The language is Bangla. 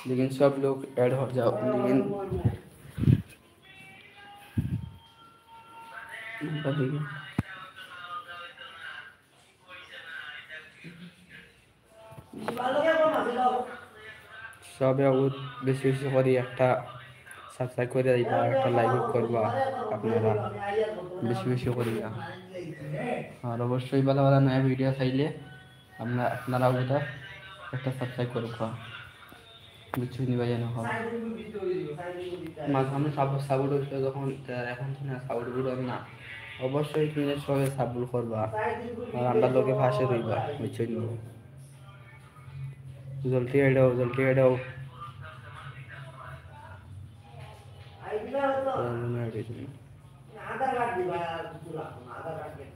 लेकिन सब लोग ऐड हो जाओ, लेकिन সবে বেশি বেশি করে একটা সাবস্ক্রাইব করে দিবা, একটা লাইক করবা আপনারা বেশি বেশি করিয়া। আর অবশ্যই ভালো ভালো নয়া ভিডিও চাইলে আপনারাও এটা একটা সাবস্ক্রাইব করবা, বুঝছো নিবা যেন হয়। মাঝে আমি সাপোর্ট হচ্ছে যখন, এখন তো না সাপোর্ট করলাম না, অবশ্যই তুমি সবাই সাপোর্ট করবা আর আমরা লোকে ভাসে রইবা, বুঝছো নি। জলদি এডাও, জলদি এডাও। আধার কার্ড দিবা, কিছু লাগবে না, আধার কার্ড দিয়ে